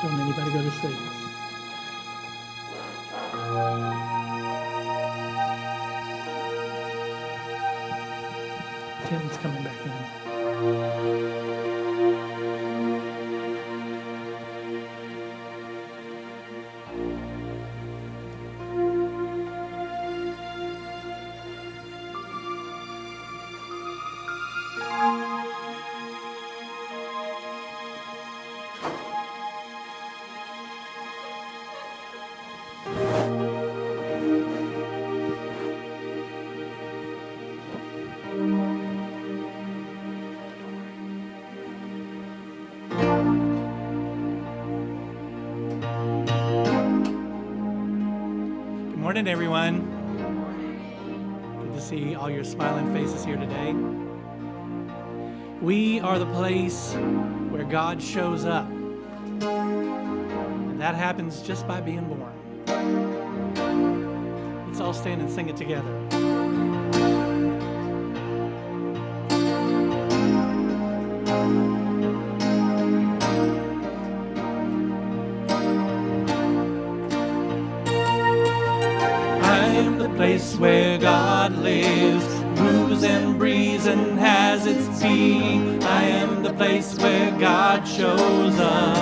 Don't anybody go to sleep. Tim's coming back in. Morning, everyone. Good to see all your smiling faces here today. We are the place where God shows up. And that happens just by being born. Let's all stand and sing it together. Place where God lives, moves and breathes and has its being. I am the place where God shows up.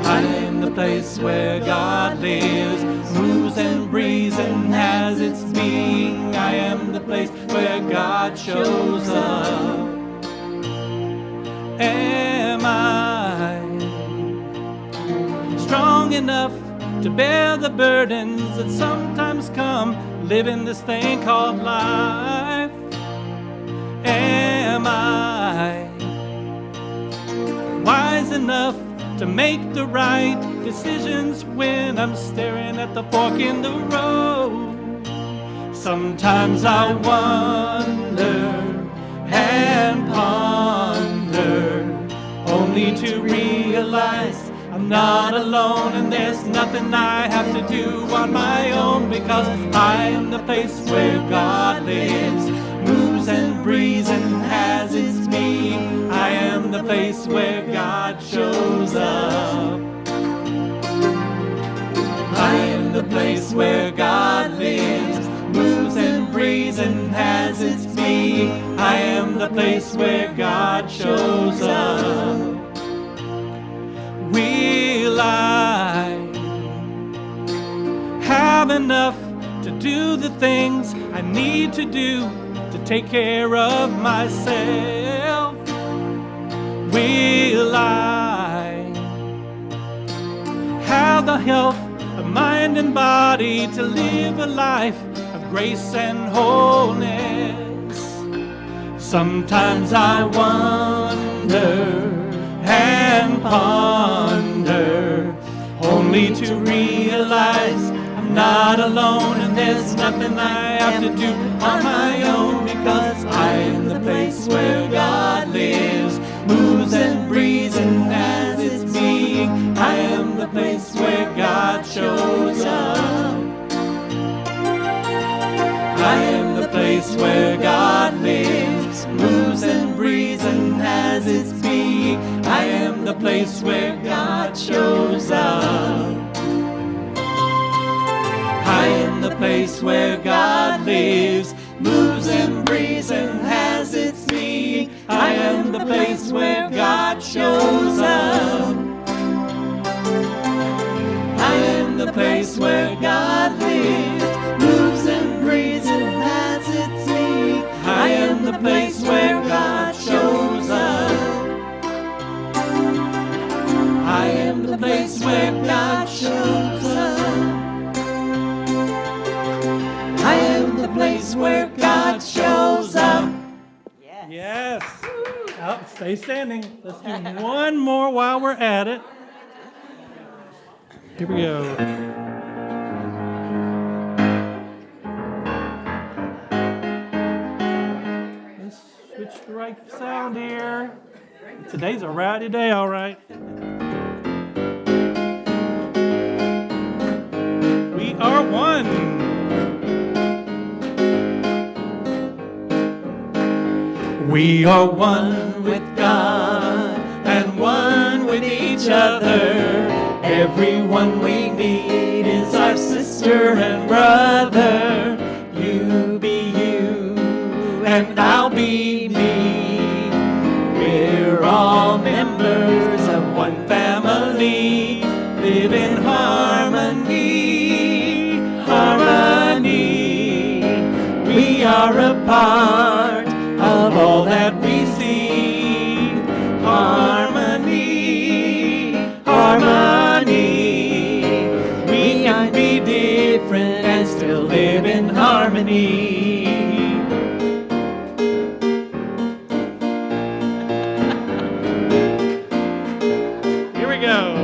I am the place where God lives, moves and breathes and has its being. I am the place where God shows up. Am I strong enough to bear the burdens that sometimes come living this thing called life? Am I wise enough to make the right decisions when I'm staring at the fork in the road? Sometimes I wonder and ponder, only to realize I'm not alone, and there's nothing I have to do on my own, because I am the place where God lives, moves and breathes and has its being. I am the place where God shows up. I am the place where God lives, moves and breathes and has its being. I am the place where God shows up. Will I have enough to do the things I need to do to take care of myself? Will I have the health of mind and body to live a life of grace and wholeness? Sometimes I wonder and ponder, only to realize I'm not alone, and there's nothing I have to do on my own, because I am the place where God lives, moves and breathes and has its being. I am the place where God shows up. I am the place where God lives, moves and breathes and has its being. I am the place where God shows up. I am the place where God lives, moves and breathes and has its being. I am the place where God shows up. I am the place where God lives, moves and breathes and has its being. I am the place where God shows up. I am the place where God shows up. I am the place where God shows up. Yes. Oh, stay standing. Let's do one more while we're at it. Here we go. Let's switch the right sound here. Today's a rowdy day, all right. We are one. We are one with God and one each other. Everyone we meet is our sister and brother. You be you, and I'll be me. We're all members of one family. Live in harmony, harmony. We are a part of all that we see. Harmony, harmony. We can be different and still live in harmony. Here we go.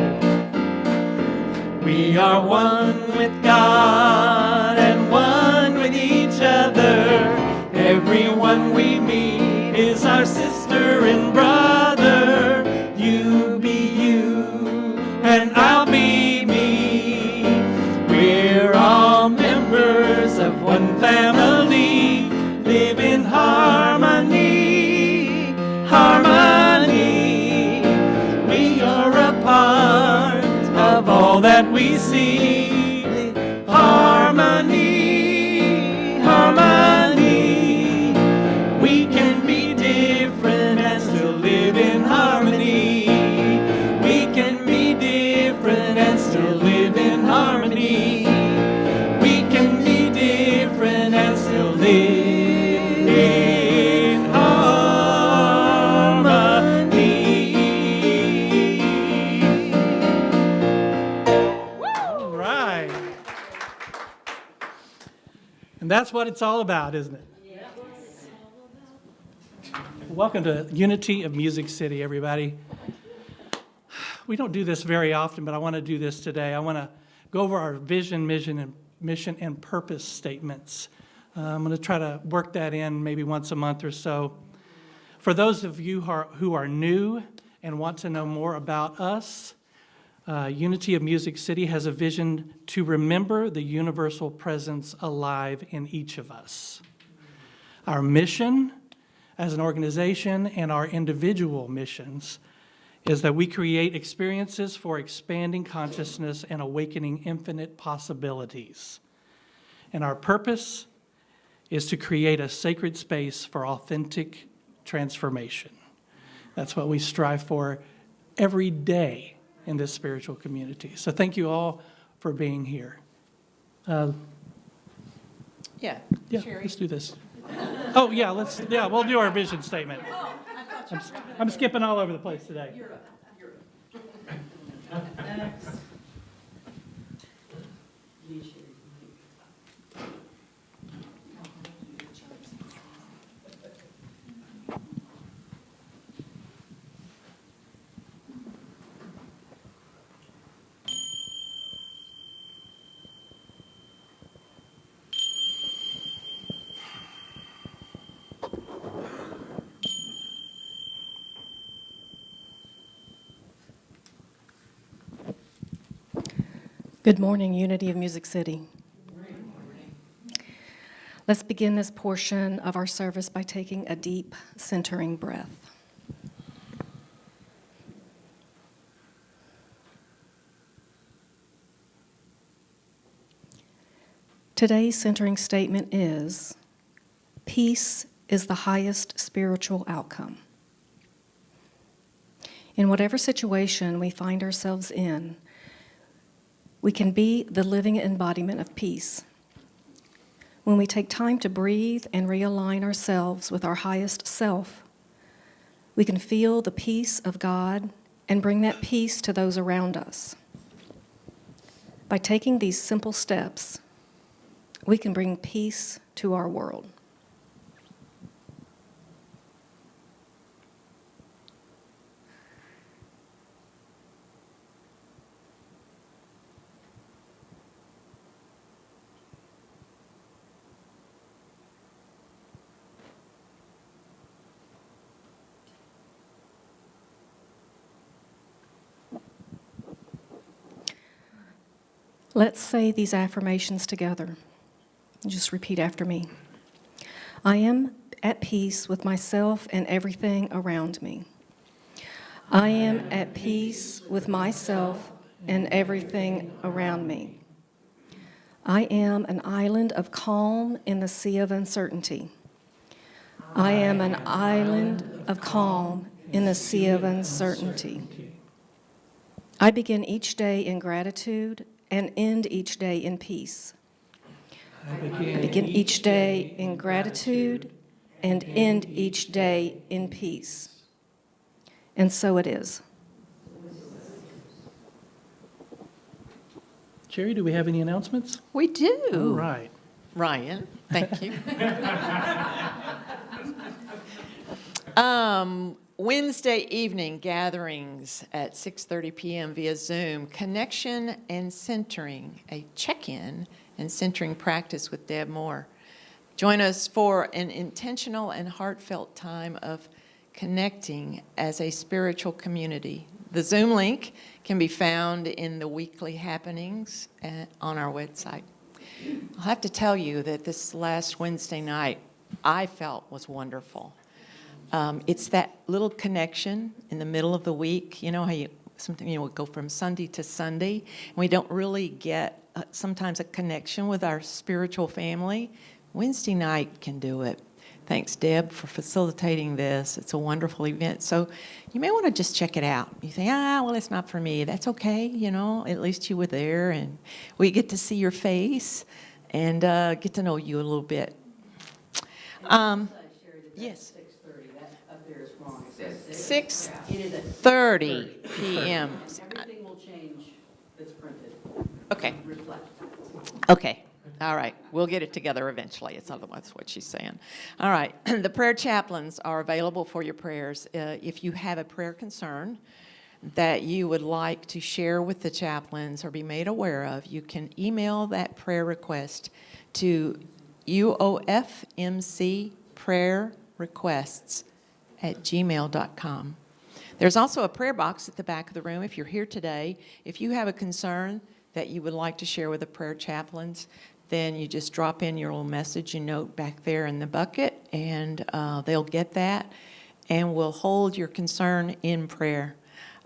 We are one with God and one with each other. Everyone we meet is our sister and brother. You be you, and I'll be me. We're all members of one family. Live in harmony, harmony. We are a part of all that we see. Harmony, harmony. We can be different and still live in harmony. We can be different and still live in harmony. We can be different and still live in harmony. All right. And that's what it's all about, isn't it? Welcome to Unity of Music City, everybody. We don't do this very often, but I want to do this today. I want to go over our vision, mission, and purpose statements. I'm going to try to work that in maybe once a month or so. For those of you who are new and want to know more about us, Unity of Music City has a vision to remember the universal presence alive in each of us. Our mission as an organization and our individual missions is that we create experiences for expanding consciousness and awakening infinite possibilities. And our purpose is to create a sacred space for authentic transformation. That's what we strive for every day in this spiritual community. So thank you all for being here. Yeah, Sherry. Let's do this. Oh, yeah, we'll do our vision statement. I'm skipping all over the place today. You're up. Next. Good morning, Unity of Music City. Let's begin this portion of our service by taking a deep, centering breath. Today's centering statement is, peace is the highest spiritual outcome. In whatever situation we find ourselves in, we can be the living embodiment of peace. When we take time to breathe and realign ourselves with our highest self, we can feel the peace of God and bring that peace to those around us. By taking these simple steps, we can bring peace to our world. Let's say these affirmations together. Just repeat after me. I am at peace with myself and everything around me. I am at peace with myself and everything around me. I am an island of calm in the sea of uncertainty. I am an island of calm in the sea of uncertainty. I begin each day in gratitude and end each day in peace. I begin each day in gratitude and end each day in peace. And so it is. Jerry, do we have any announcements? We do. All right. Ryan, thank you. Wednesday evening gatherings at 6:30 p.m. via Zoom. Connection and centering, a check-in and centering practice with Deb Moore. Join us for an intentional and heartfelt time of connecting as a spiritual community. The Zoom link can be found in the weekly happenings on our website. I'll have to tell you that this last Wednesday night I felt was wonderful. It's that little connection in the middle of the week. You know how we go from Sunday to Sunday, and we don't really get sometimes a connection with our spiritual family. Wednesday night can do it. Thanks, Deb, for facilitating this. It's a wonderful event. So you may want to just check it out. You think, well, it's not for me. That's okay. At least you were there, and we get to see your face and get to know you a little bit. Yes. 6:30 p.m. Everything will change that's printed. Okay. Reflect. Okay. All right. We'll get it together eventually. It's otherwise what she's saying. All right. The prayer chaplains are available for your prayers. If you have a prayer concern that you would like to share with the chaplains or be made aware of, you can email that prayer request to uofmcprayerrequests@gmail.com. There's also a prayer box at the back of the room if you're here today. If you have a concern that you would like to share with the prayer chaplains, then you just drop in your little message and note back there in the bucket, and they'll get that, and we'll hold your concern in prayer.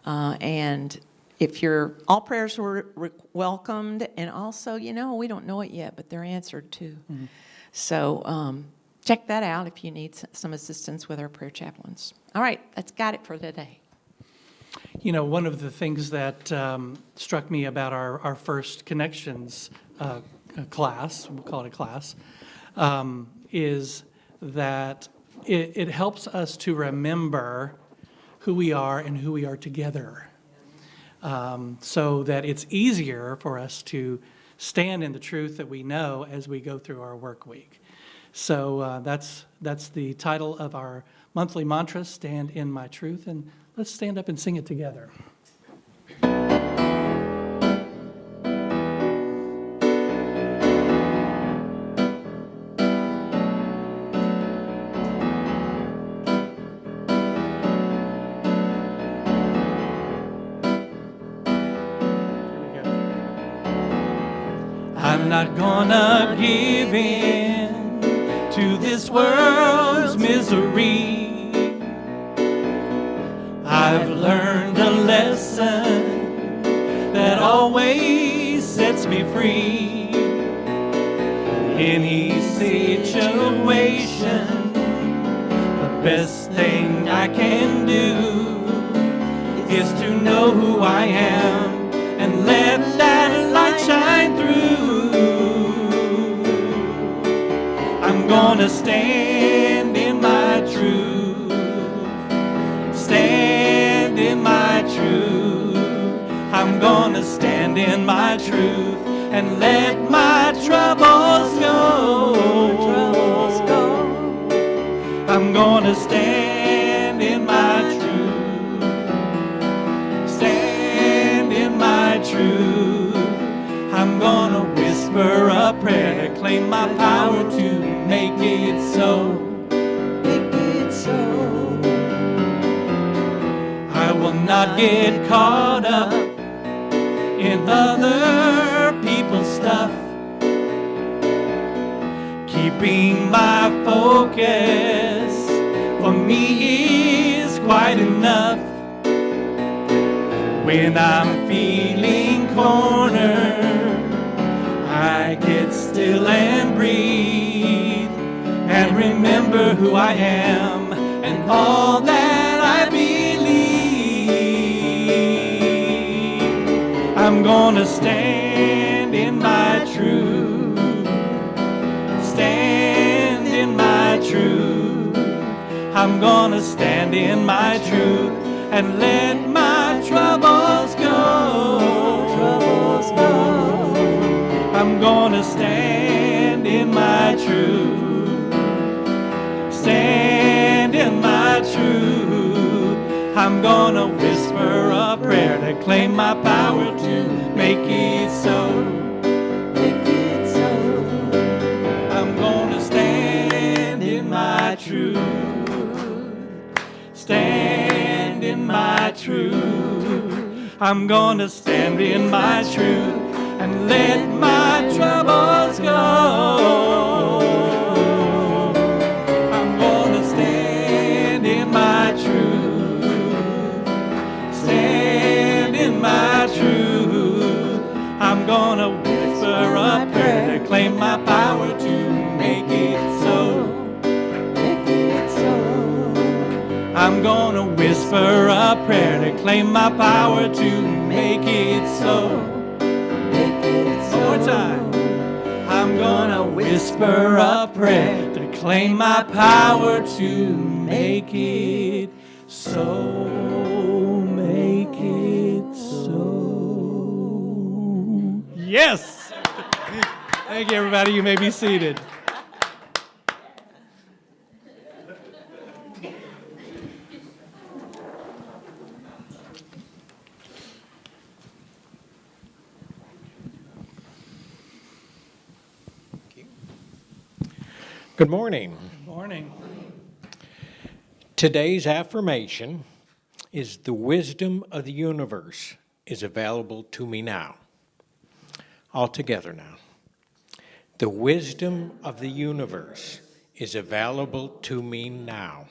And if all prayers were welcomed, and also, we don't know it yet, but they're answered too. Mm-hmm. So check that out if you need some assistance with our prayer chaplains. All right, that's got it for today. One of the things that struck me about our first Connections class, we'll call it a class, is that it helps us to remember who we are and who we are together, so that it's easier for us to stand in the truth that we know as we go through our work week. So that's the title of our monthly mantra, Stand in My Truth, and let's stand up and sing it together. I'm not gonna give in to this world's misery. I've learned a lesson that always sets me free. Any situation, the best thing I can do is to know who I am and let that light shine through. I'm gonna stand in my truth, stand in my truth. I'm gonna stand in my truth and let my troubles go. I'm gonna stand in my truth, stand in my truth. I'm gonna whisper a prayer to claim my power to make it so. Make it so. I will not get caught up in other people's stuff. Keeping my focus for me is quite enough. When I'm feeling cornered, I get still and breathe and remember who I am and all that I believe. I'm gonna stand in my truth, stand in my truth. I'm gonna stand in my truth and let my troubles go. Troubles go. I'm gonna stand in my truth, stand in my truth. I'm gonna whisper a prayer to claim my power to make it so. Make it so. I'm gonna stand in my truth, stand in my truth. I'm gonna stand in my truth and let my troubles go. I'm gonna stand in my truth, stand in my truth. I'm gonna whisper a prayer to claim my power to make it so. Make it so. I'm gonna whisper a prayer to claim my power to make it so. Make it so. One more time. I'm gonna whisper a prayer to claim my power to make it so. Make it so. Yes! Thank you, everybody. You may be seated. Good morning. Good morning. Today's affirmation is the wisdom of the universe is available to me now. All together now. The wisdom of the universe is available to me now.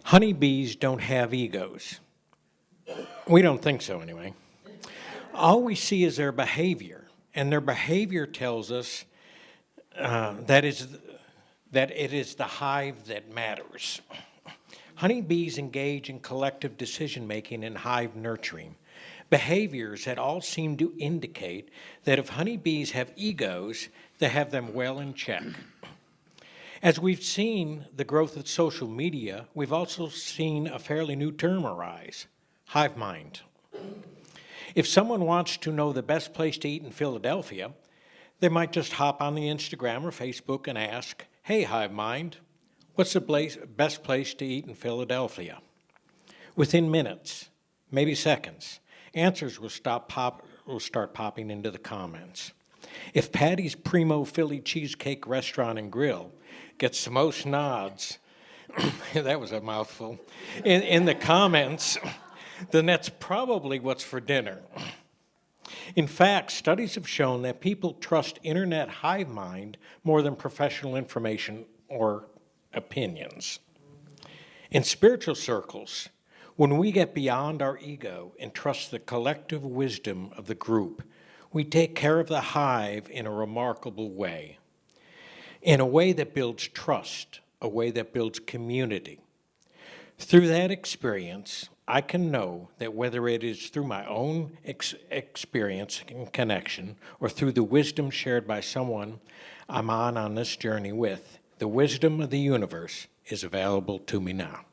Honeybees don't have egos. We don't think so anyway. All we see is their behavior, and their behavior tells us that it is the hive that matters. Honeybees engage in collective decision-making and hive nurturing, behaviors that all seem to indicate that if honeybees have egos, they have them well in check. As we've seen the growth of social media, we've also seen a fairly new term arise, hive mind. If someone wants to know the best place to eat in Philadelphia, they might just hop on the Instagram or Facebook and ask, "Hey, Hive Mind, what's the best place to eat in Philadelphia?" Within minutes, maybe seconds, answers will start popping into the comments. If Patty's Primo Philly Cheesecake Restaurant and Grill gets the most nods, that was a mouthful, in the comments, then that's probably what's for dinner. In fact, studies have shown that people trust internet hive mind more than professional information or opinions. In spiritual circles, when we get beyond our ego and trust the collective wisdom of the group, we take care of the hive in a remarkable way, in a way that builds trust, a way that builds community. Through that experience, I can know that whether it is through my own experience and connection or through the wisdom shared by someone I'm on this journey with, the wisdom of the universe is available to me now.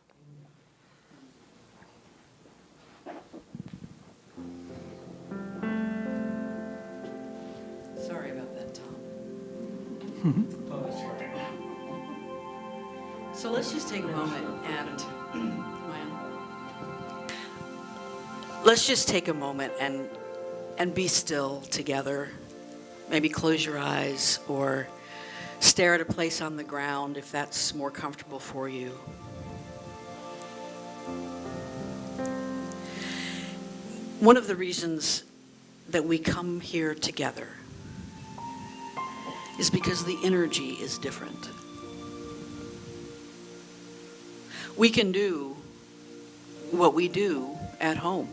Sorry about that, Tom. Oh, that's right. So let's just take a moment and, let's just take a moment and be still together. Maybe close your eyes or stare at a place on the ground if that's more comfortable for you. One of the reasons that we come here together is because the energy is different. We can do what we do at home.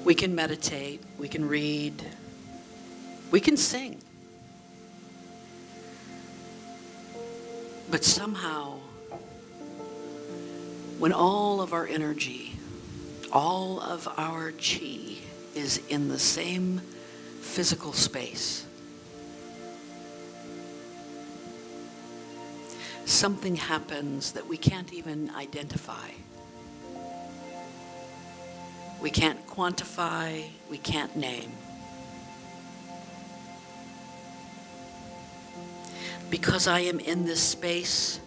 We can meditate, we can read, we can sing. But somehow, when all of our energy, all of our chi is in the same physical space, something happens that we can't even identify. We can't quantify, we can't name. Because I am in this space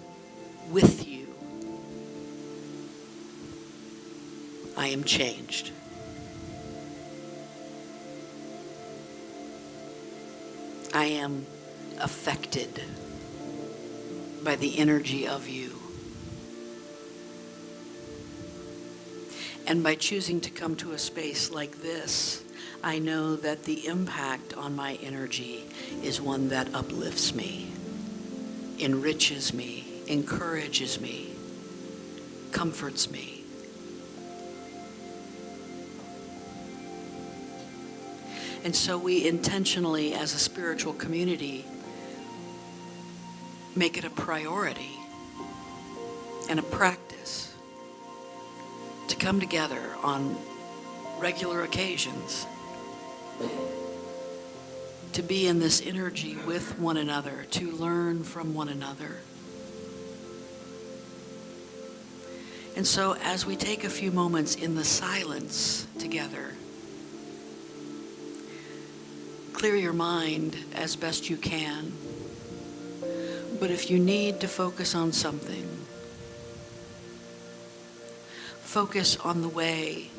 with you, I am changed. I am affected by the energy of you. And by choosing to come to a space like this, I know that the impact on my energy is one that uplifts me, enriches me, encourages me, comforts me. And so we intentionally, as a spiritual community, make it a priority and a practice to come together on regular occasions, to be in this energy with one another, to learn from one another. And so as we take a few moments in the silence together, clear your mind as best you can. But if you need to focus on something, focus on the way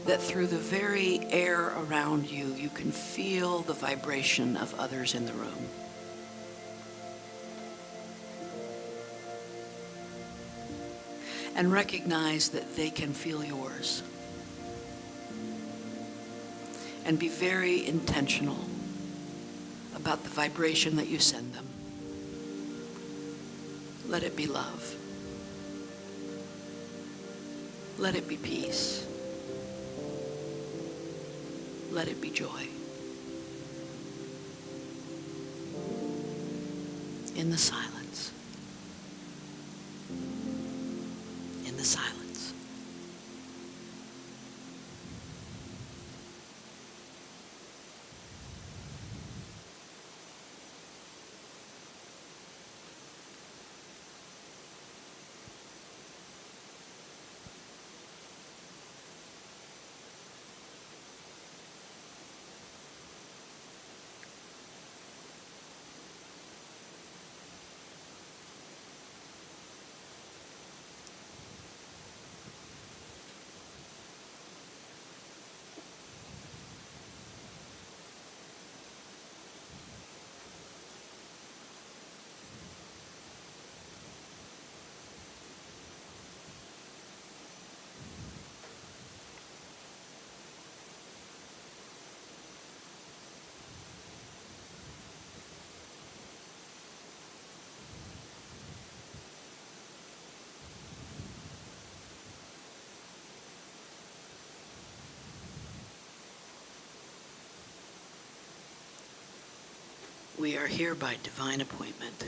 that through the very air around you, you can feel the vibration of others in the room. And recognize that they can feel yours. And be very intentional about the vibration that you send them. Let it be love. Let it be peace. Let it be joy. In the silence. In the silence. We are here by divine appointment.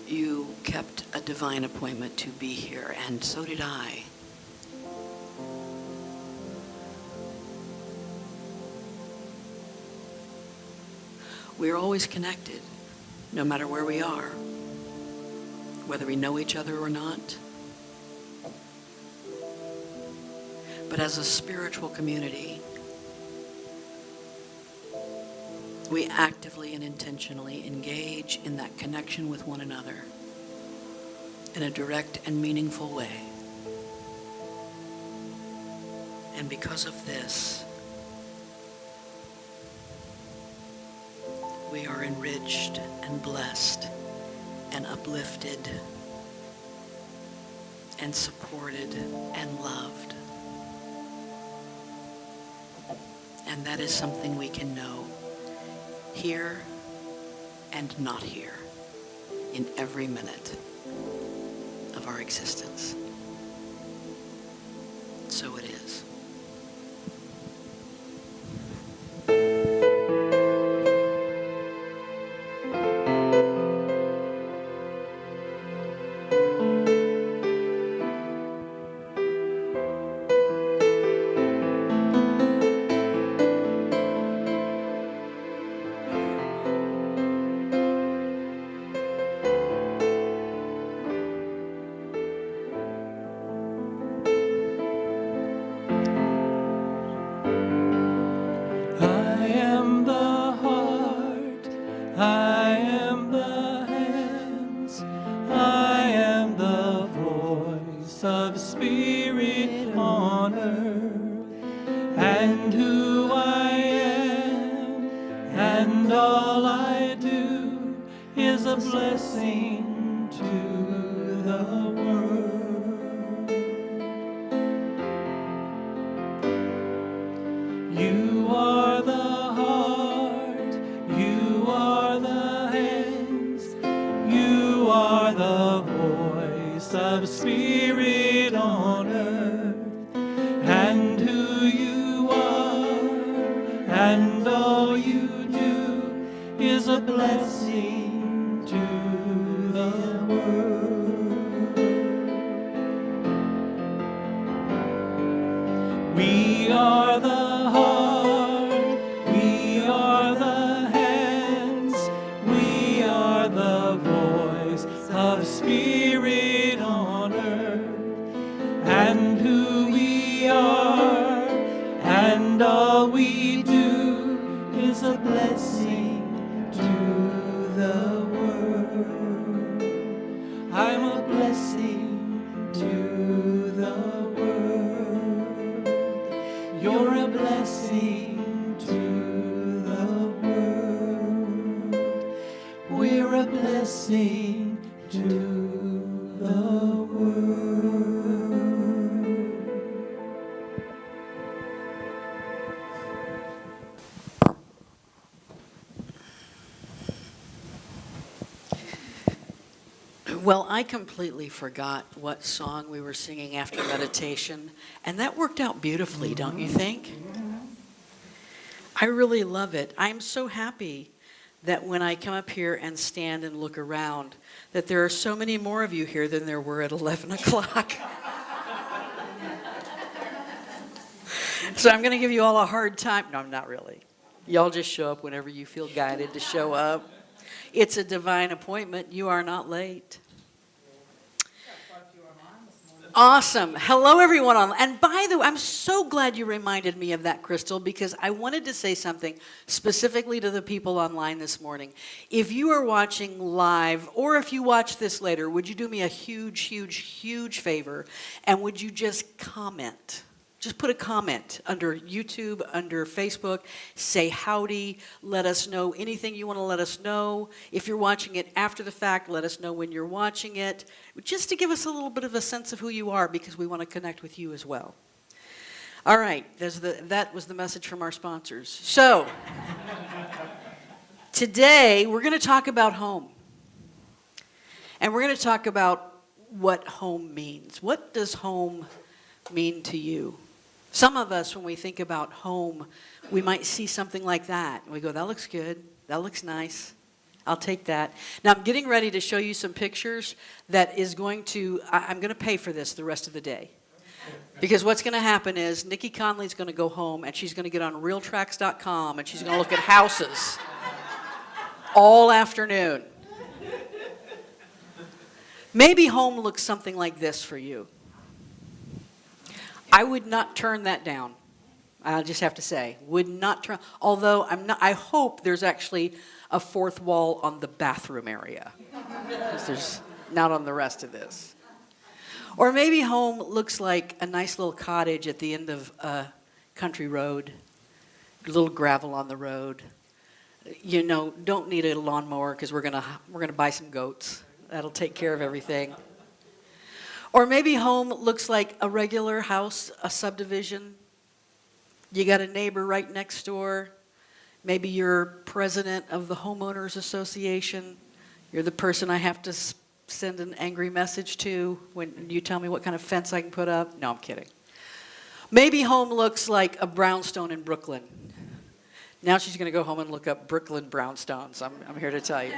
You kept a divine appointment to be here, and so did I. We're always connected, no matter where we are, whether we know each other or not. But as a spiritual community, we actively and intentionally engage in that connection with one another in a direct and meaningful way. And because of this, we are enriched and blessed and uplifted and supported and loved. And that is something we can know here and not here in every minute. of our existence. So it is. I am the heart, I am the hands, I am the voice of spirit on earth, and who I am, and all I do is a blessing to the world. You are the heart, you are the hands, you are the voice of spirit on earth, and who you are, and all you do is a blessing to the world. We are the heart, we are the hands, we are the voice of spirit on earth, and who we are, and all we do is a blessing to the world. I'm a blessing to the world. You're a blessing to the world. We're a blessing to the world. Well, I completely forgot what song we were singing after meditation, and that worked out beautifully, don't you think? I really love it. I'm so happy that when I come up here and stand and look around, that there are so many more of you here than there were at 11 o'clock. So I'm going to give you all a hard time. No, I'm not really. Y'all just show up whenever you feel guided to show up. It's a divine appointment. You are not late. Awesome. Hello, everyone. And by the way, I'm so glad you reminded me of that, Crystal, because I wanted to say something specifically to the people online this morning. If you are watching live, or if you watch this later, would you do me a huge, huge, huge favor, and would you just comment? Just put a comment under YouTube, under Facebook, say howdy, let us know anything you want to let us know. If you're watching it after the fact, let us know when you're watching it, just to give us a little bit of a sense of who you are, because we want to connect with you as well. All right, that was the message from our sponsors. So, today we're going to talk about home. And we're going to talk about what home means. What does home mean to you? Some of us, when we think about home, we might see something like that. And we go, that looks good. That looks nice. I'll take that. Now, I'm getting ready to show you some pictures that is going to, I'm going to pay for this the rest of the day. Because what's going to happen is Nikki Conley's going to go home and she's going to get on realtracks.com and she's going to look at houses all afternoon. Maybe home looks something like this for you. I would not turn that down. I just have to say, would not turn. Although I hope there's actually a fourth wall on the bathroom area, because there's not on the rest of this. Or maybe home looks like a nice little cottage at the end of a country road, a little gravel on the road. You know, don't need a lawnmower because we're gonna buy some goats. That'll take care of everything. Or maybe home looks like a regular house, a subdivision. You got a neighbor right next door. Maybe you're president of the homeowners association. You're the person I have to send an angry message to when you tell me what kind of fence I can put up? No, I'm kidding. Maybe home looks like a brownstone in Brooklyn. Now she's going to go home and look up Brooklyn brownstones, I'm here to tell you.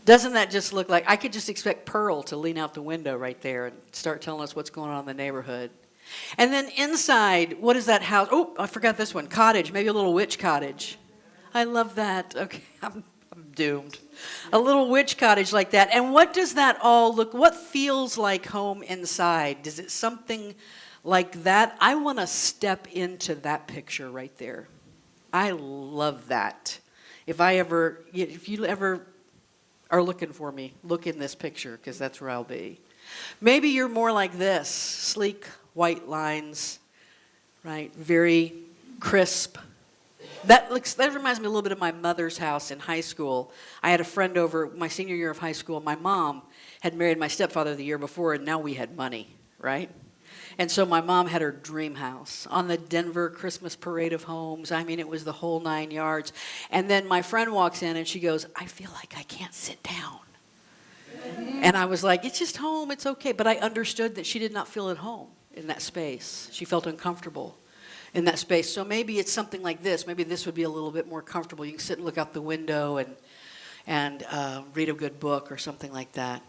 Doesn't that just look like, I could just expect Pearl to lean out the window right there and start telling us what's going on in the neighborhood. And then inside, what is that house? Oh, I forgot this one, cottage, maybe a little witch cottage. I love that. Okay, I'm doomed. A little witch cottage like that. And what does that all look, what feels like home inside? Is it something like that? I want to step into that picture right there. I love that. If you ever are looking for me, look in this picture, because that's where I'll be. Maybe you're more like this, sleek white lines, right? Very crisp. That reminds me a little bit of my mother's house in high school. I had a friend over my senior year of high school. My mom had married my stepfather the year before, and now we had money, right? And so my mom had her dream house on the Denver Christmas parade of homes. I mean, it was the whole 9 yards. And then my friend walks in and she goes, I feel like I can't sit down. And I was like, it's just home, it's okay. But I understood that she did not feel at home in that space. She felt uncomfortable in that space. So maybe it's something like this. Maybe this would be a little bit more comfortable. You can sit and look out the window and read a good book or something like that.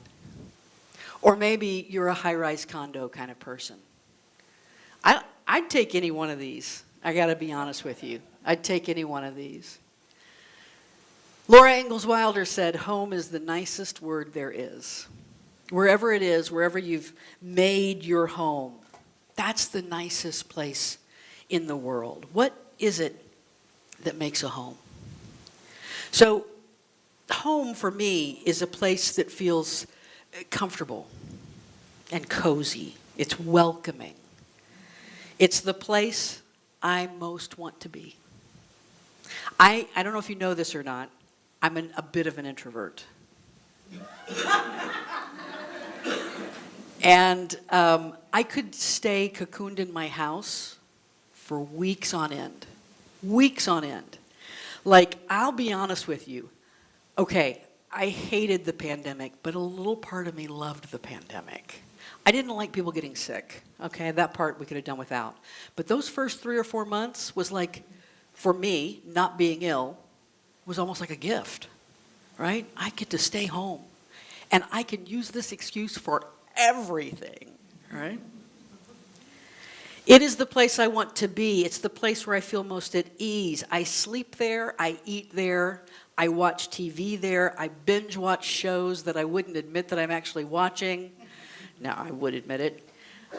Or maybe you're a high-rise condo kind of person. I'd take any one of these. I got to be honest with you. I'd take any one of these. Laura Ingalls Wilder said, home is the nicest word there is. Wherever it is, wherever you've made your home, that's the nicest place in the world. What is it that makes a home? So, home for me is a place that feels comfortable and cozy. It's welcoming. It's the place I most want to be. I don't know if you know this or not. I'm a bit of an introvert. And I could stay cocooned in my house for weeks on end. Weeks on end. Like, I'll be honest with you. Okay, I hated the pandemic, but a little part of me loved the pandemic. I didn't like people getting sick. Okay, that part we could have done without. But those first 3 or 4 months was like, for me, not being ill was almost like a gift, right? I get to stay home. And I can use this excuse for everything, right? It is the place I want to be. It's the place where I feel most at ease. I sleep there. I eat there. I watch TV there. I binge watch shows that I wouldn't admit that I'm actually watching. Now, I would admit it.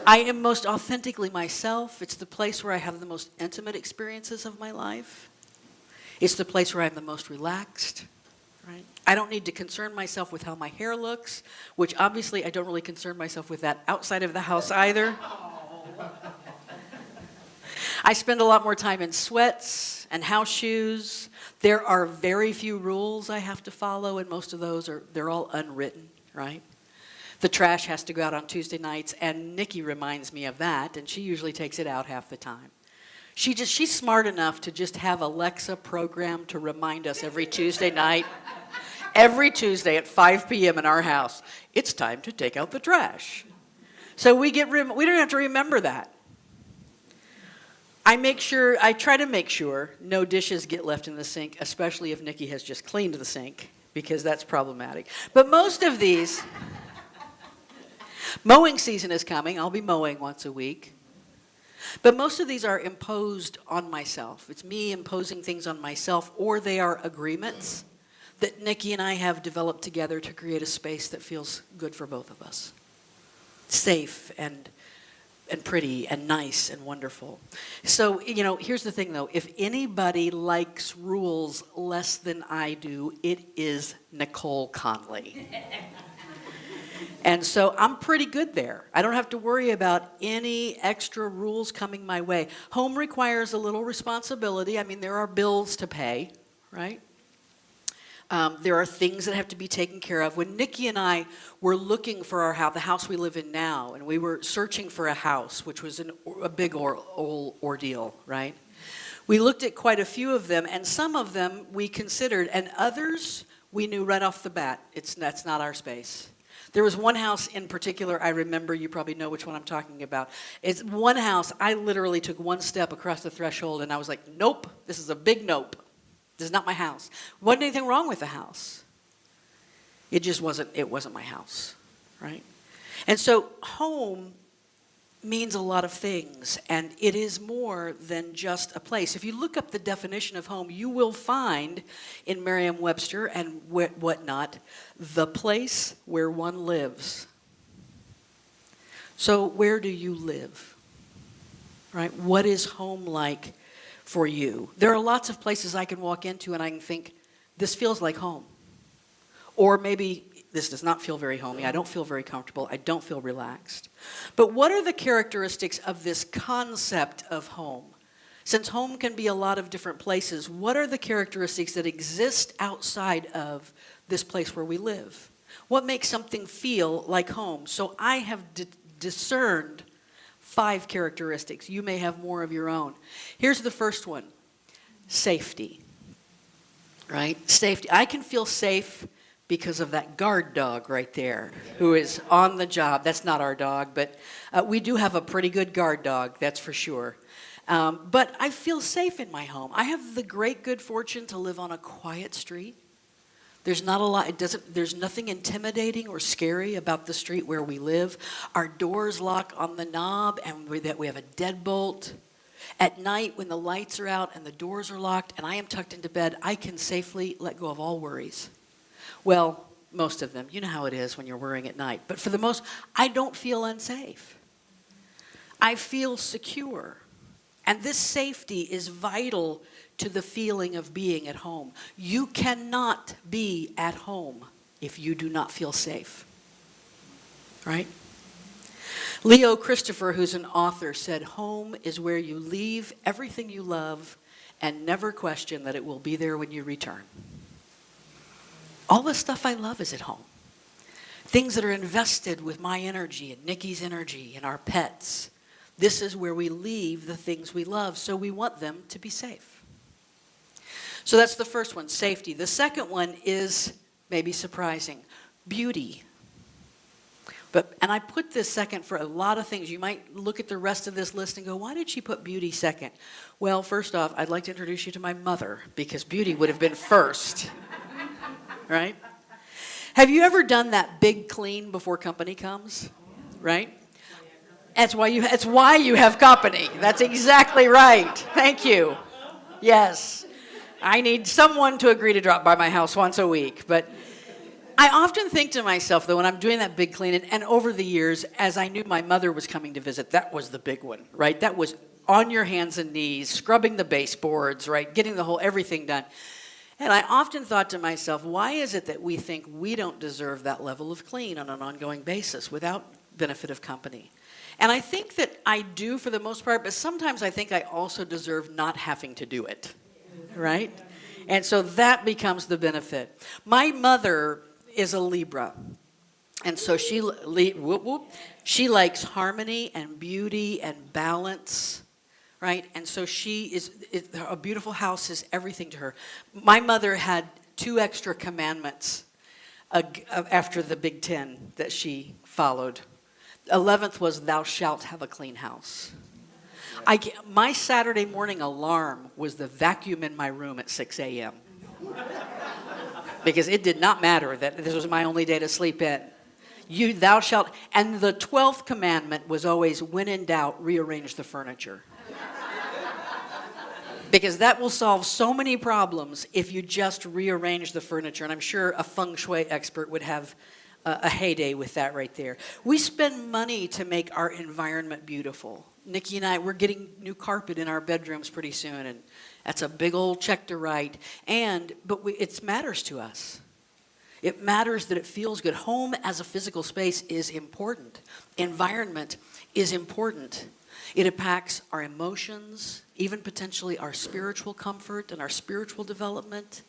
I am most authentically myself. It's the place where I have the most intimate experiences of my life. It's the place where I'm the most relaxed, right? I don't need to concern myself with how my hair looks, which obviously I don't really concern myself with that outside of the house either. I spend a lot more time in sweats and house shoes. There are very few rules I have to follow, and most of those they're all unwritten, right? The trash has to go out on Tuesday nights, and Nikki reminds me of that, and she usually takes it out half the time. She's smart enough to just have Alexa programmed to remind us every Tuesday night, every Tuesday at 5 p.m. in our house, it's time to take out the trash. So we don't have to remember that. I try to make sure no dishes get left in the sink, especially if Nikki has just cleaned the sink, because that's problematic. But most of these, mowing season is coming. I'll be mowing once a week. But most of these are imposed on myself. It's me imposing things on myself, or they are agreements that Nikki and I have developed together to create a space that feels good for both of us. Safe and pretty and nice and wonderful. So, here's the thing though. If anybody likes rules less than I do, it is Nicole Conley. And so I'm pretty good there. I don't have to worry about any extra rules coming my way. Home requires a little responsibility. I mean, there are bills to pay, right? There are things that have to be taken care of. When Nikki and I were looking for the house we live in now, and we were searching for a house, which was a big ordeal, right? We looked at quite a few of them, and some of them we considered, and others we knew right off the bat, that's not our space. There was one house in particular I remember, you probably know which one I'm talking about. It's one house, I literally took one step across the threshold and I was like, nope, this is a big nope. This is not my house. Wasn't anything wrong with the house. It just wasn't my house, right? And so home means a lot of things, and it is more than just a place. If you look up the definition of home, you will find in Merriam-Webster and whatnot, the place where one lives. So where do you live? Right? What is home like for you? There are lots of places I can walk into and I can think, this feels like home. Or maybe this does not feel very homey. I don't feel very comfortable. I don't feel relaxed. But what are the characteristics of this concept of home? Since home can be a lot of different places, what are the characteristics that exist outside of this place where we live? What makes something feel like home? So I have discerned 5 characteristics. You may have more of your own. Here's the first one. Safety. Right? Safety. I can feel safe because of that guard dog right there who is on the job. That's not our dog, but we do have a pretty good guard dog, that's for sure. But I feel safe in my home. I have the great good fortune to live on a quiet street. There's not a lot, there's nothing intimidating or scary about the street where we live. Our doors lock on the knob and we have a deadbolt. At night when the lights are out and the doors are locked and I am tucked into bed, I can safely let go of all worries. Well, most of them. You know how it is when you're worrying at night. But for the most, I don't feel unsafe. I feel secure. And this safety is vital to the feeling of being at home. You cannot be at home if you do not feel safe. Right? Leo Christopher, who's an author, said, home is where you leave everything you love and never question that it will be there when you return. All the stuff I love is at home. Things that are invested with my energy and Nikki's energy and our pets. This is where we leave the things we love, so we want them to be safe. So that's the first one, safety. The second one is maybe surprising, beauty. And I put this second for a lot of things. You might look at the rest of this list and go, why did she put beauty second? Well, first off, I'd like to introduce you to my mother, because beauty would have been first. Right? Have you ever done that big clean before company comes? Right? It's why you have company. That's exactly right. Thank you. Yes. I need someone to agree to drop by my house once a week. But I often think to myself, though, when I'm doing that big clean, and over the years, as I knew my mother was coming to visit, that was the big one, right? That was on your hands and knees, scrubbing the baseboards, right? Getting the whole everything done. And I often thought to myself, why is it that we think we don't deserve that level of clean on an ongoing basis without benefit of company? And I think that I do for the most part, but sometimes I think I also deserve not having to do it, right? And so that becomes the benefit. My mother is a Libra, and so she likes harmony and beauty and balance. Right? And so a beautiful house is everything to her. My mother had 2 extra commandments after the Big 10 that she followed. 11th was, thou shalt have a clean house. My Saturday morning alarm was the vacuum in my room at 6 a.m. Because it did not matter that this was my only day to sleep in. Thou shalt, and the 12th commandment was always, when in doubt, rearrange the furniture. Because that will solve so many problems if you just rearrange the furniture. And I'm sure a feng shui expert would have a heyday with that right there. We spend money to make our environment beautiful. Nikki and I, we're getting new carpet in our bedrooms pretty soon, and that's a big old check to write. But it matters to us. It matters that it feels good. Home as a physical space is important. Environment is important. It impacts our emotions, even potentially our spiritual comfort and our spiritual development.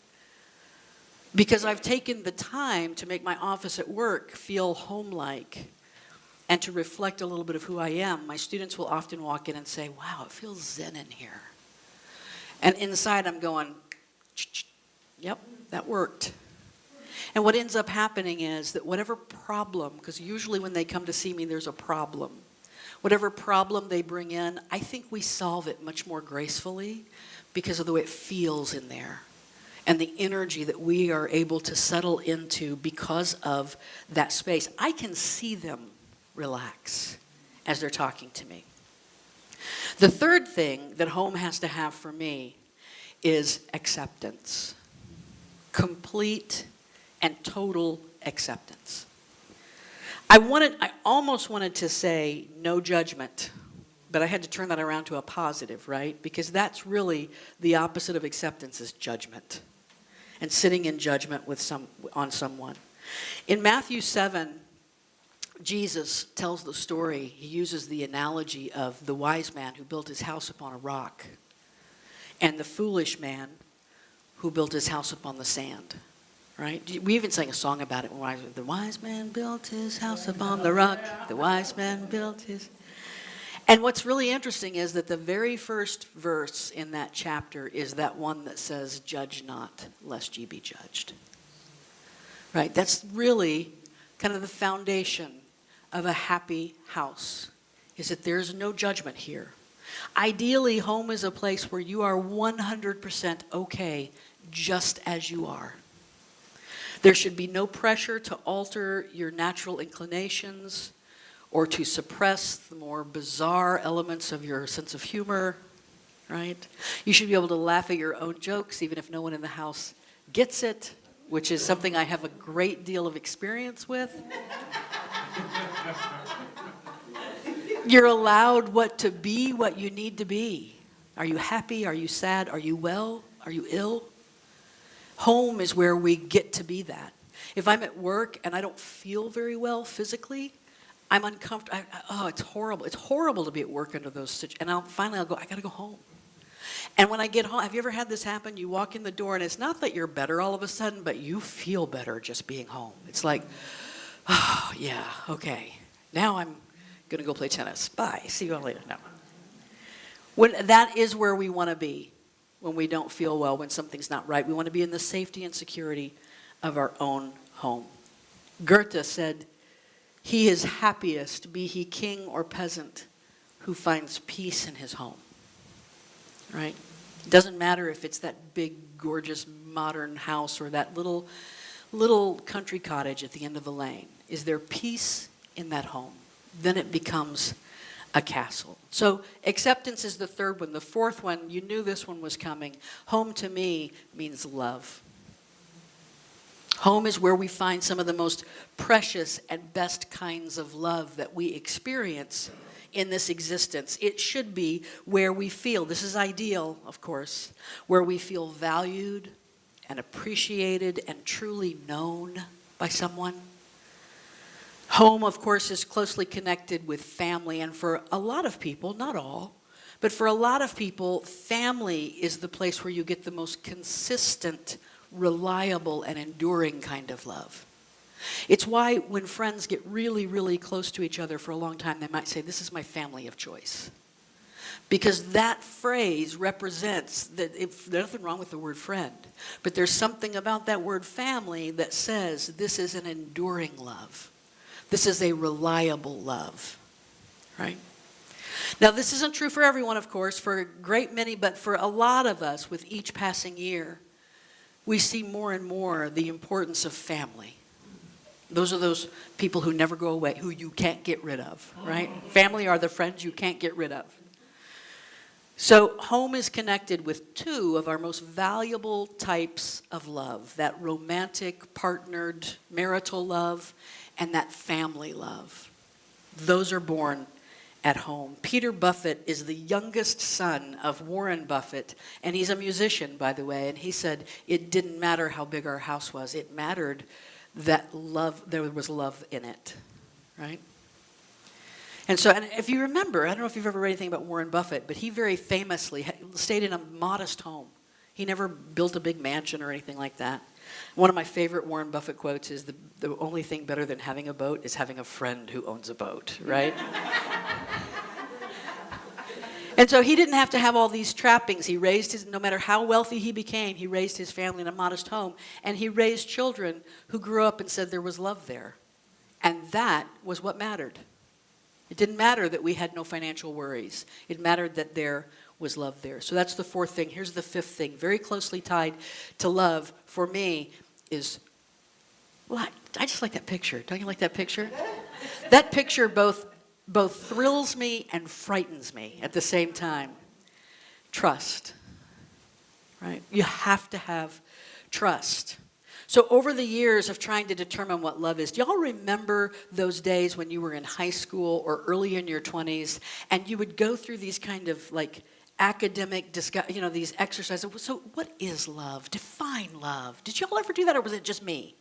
Because I've taken the time to make my office at work feel home-like and to reflect a little bit of who I am. My students will often walk in and say, wow, it feels zen in here. And inside I'm going, yep, that worked. And what ends up happening is that whatever problem, because usually when they come to see me, there's a problem. Whatever problem they bring in, I think we solve it much more gracefully because of the way it feels in there and the energy that we are able to settle into because of that space. I can see them relax as they're talking to me. The third thing that home has to have for me is acceptance. Complete and total acceptance. I almost wanted to say no judgment, but I had to turn that around to a positive, right? Because that's really the opposite of acceptance is judgment and sitting in judgment on someone. In Matthew 7, Jesus tells the story. He uses the analogy of the wise man who built his house upon a rock and the foolish man who built his house upon the sand. Right? We even sang a song about it. The wise man built his house upon the rock. The wise man built his... And what's really interesting is that the very first verse in that chapter is that one that says, "Judge not, lest ye be judged." Right? That's really kind of the foundation of a happy house, is that there's no judgment here. Ideally, home is a place where you are 100% okay just as you are. There should be no pressure to alter your natural inclinations or to suppress the more bizarre elements of your sense of humor, right? You should be able to laugh at your own jokes even if no one in the house gets it, which is something I have a great deal of experience with. You're allowed to be what you need to be. Are you happy? Are you sad? Are you well? Are you ill? Home is where we get to be that. If I'm at work and I don't feel very well physically, I'm uncomfortable. It's horrible. It's horrible to be at work under those situations. And finally I'll go, I got to go home. And when I get home, have you ever had this happen? You walk in the door and it's not that you're better all of a sudden, but you feel better just being home. It's like, oh, yeah, okay. Now I'm going to go play tennis. Bye. See you all later. No. That is where we want to be. When we don't feel well, when something's not right. We want to be in the safety and security of our own home. Goethe said, "He is happiest, be he king or peasant, who finds peace in his home." Right? It doesn't matter if it's that big, gorgeous, modern house or that little country cottage at the end of the lane. Is there peace in that home? Then it becomes a castle. So acceptance is the third one. The fourth one, you knew this one was coming. Home to me means love. Home is where we find some of the most precious and best kinds of love that we experience in this existence. It should be where we feel, this is ideal, of course, where we feel valued and appreciated and truly known by someone. Home, of course, is closely connected with family, and for a lot of people, not all, but for a lot of people, family is the place where you get the most consistent, reliable, and enduring kind of love. It's why when friends get really, really close to each other for a long time, they might say, "This is my family of choice." Because that phrase represents that there's nothing wrong with the word friend, but there's something about that word family that says this is an enduring love. This is a reliable love, right? Now, this isn't true for everyone, of course, for a great many, but for a lot of us, with each passing year, we see more and more the importance of family. Those are those people who never go away, who you can't get rid of, right? Family are the friends you can't get rid of. So home is connected with two of our most valuable types of love, that romantic, partnered, marital love, and that family love. Those are born at home. Peter Buffett is the youngest son of Warren Buffett, and he's a musician, by the way, and he said it didn't matter how big our house was. It mattered that love, there was love in it, right? And so, and if you remember, I don't know if you've ever read anything about Warren Buffett, but he very famously stayed in a modest home. He never built a big mansion or anything like that. One of my favorite Warren Buffett quotes is, the only thing better than having a boat is having a friend who owns a boat, right? And so he didn't have to have all these trappings. He raised his, no matter how wealthy he became, he raised his family in a modest home. And he raised children who grew up and said there was love there. And that was what mattered. It didn't matter that we had no financial worries. It mattered that there was love there. So that's the fourth thing. Here's the fifth thing, very closely tied to love for me is, well, I just like that picture. Don't you like that picture? That picture both thrills me and frightens me at the same time. Trust, right? You have to have trust. So over the years of trying to determine what love is, do y'all remember those days when you were in high school or early in your 20s and you would go through these kind of like academic, these exercises? So what is love? Define love. Did y'all ever do that, or was it just me?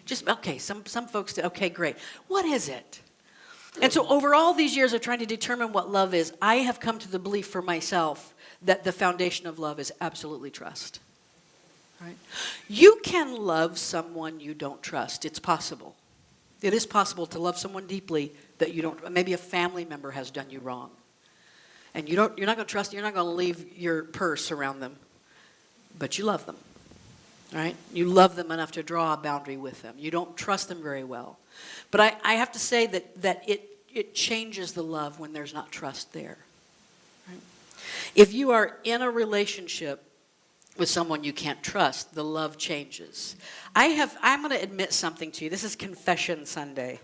Just, okay, some folks did. Okay, great. What is it? And so over all these years of trying to determine what love is, I have come to the belief for myself that the foundation of love is absolutely trust. Right? You can love someone you don't trust. It's possible. It is possible to love someone deeply that you don't, maybe a family member has done you wrong. And you're not going to trust, you're not going to leave your purse around them, but you love them. Right? You love them enough to draw a boundary with them. You don't trust them very well. But I have to say that it changes the love when there's not trust there. Right? If you are in a relationship with someone you can't trust, the love changes. I'm going to admit something to you. This is Confession Sunday.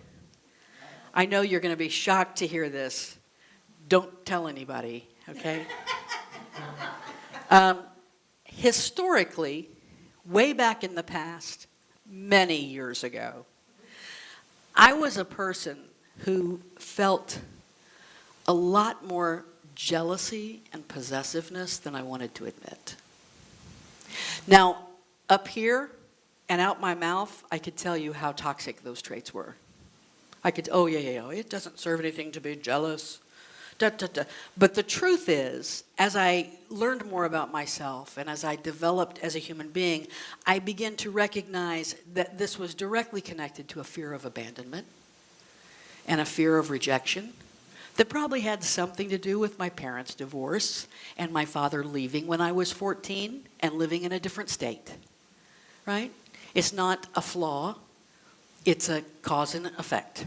I know you're going to be shocked to hear this. Don't tell anybody, okay? Historically, way back in the past, many years ago, I was a person who felt a lot more jealousy and possessiveness than I wanted to admit. Now, up here and out my mouth, I could tell you how toxic those traits were. I could, it doesn't serve anything to be jealous. But the truth is, as I learned more about myself and as I developed as a human being, I began to recognize that this was directly connected to a fear of abandonment and a fear of rejection that probably had something to do with my parents' divorce and my father leaving when I was 14 and living in a different state, right? It's not a flaw, it's a cause and effect.